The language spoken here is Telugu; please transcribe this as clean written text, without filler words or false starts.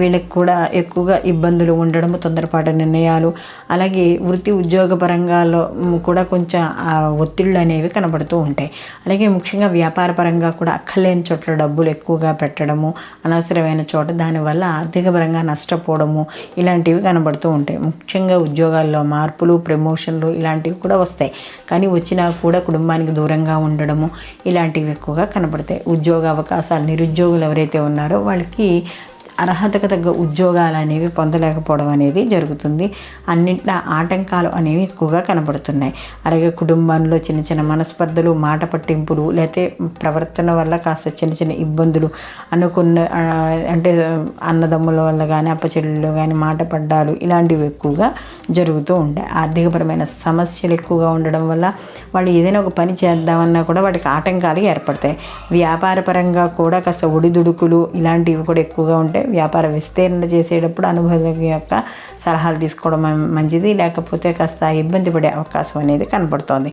వీళ్ళకి కూడా ఎక్కువగా ఇబ్బందులు ఉండడము, తొందరపాటు నిర్ణయాలు, అలాగే వృత్తి ఉద్యోగ పరంగాలో కూడా కొంచెం ఒత్తిళ్ళు అనేవి కనబడుతూ ఉంటాయి. అలాగే ముఖ్యంగా వ్యాపార పరంగా కూడా అక్కర్లేని చోట్ల డబ్బులు ఎక్కువగా పెట్టడము, అనవసరమైన చోట దానివల్ల ఆర్థిక పరంగా నష్టపోవడము ఇలాంటివి కనబడుతూ ఉంటాయి. ముఖ్యంగా ఉద్యోగాల్లో మార్పులు, ప్రమోషన్లు ఇలాంటివి కూడా వస్తాయి. కానీ వచ్చినా కూడా కుటుంబానికి దూరంగా ఉండడము ఇలాంటివి ఎక్కువగా కనబడతాయి. ఉద్యోగ అవకాశాలు, నిరుద్యోగులు ఎవరైతే ఉన్నారో వాళ్ళకి అర్హతకు తగ్గ ఉద్యోగాలు అనేవి పొందలేకపోవడం అనేది జరుగుతుంది. అన్నింటిలో ఆటంకాలు అనేవి ఎక్కువగా కనబడుతున్నాయి. అలాగే కుటుంబంలో చిన్న చిన్న మనస్పర్ధలు, మాట పట్టింపులు, లేకపోతే ప్రవర్తన వల్ల కాస్త చిన్న చిన్న ఇబ్బందులు, అనుకున్న అంటే అన్నదమ్ముల వల్ల కానీ అప్పచెల్లెలు కానీ మాట పడ్డాలు ఇలాంటివి ఎక్కువగా జరుగుతూ ఉంటాయి. ఆర్థికపరమైన సమస్యలు ఎక్కువగా ఉండడం వల్ల వాళ్ళు ఏదైనా ఒక పని చేద్దామన్నా కూడా వాటికి ఆటంకాలు ఏర్పడతాయి. వ్యాపార పరంగా కూడా కాస్త ఒడిదుడుకులు ఇలాంటివి కూడా ఎక్కువగా ఉంటాయి. వ్యాపార విస్తరణ చేసేటప్పుడు అనుభవం యొక్క సలహాలు తీసుకోవడం మంచిది, లేకపోతే కాస్త ఇబ్బంది పడే అవకాశం అనేది కనపడుతోంది.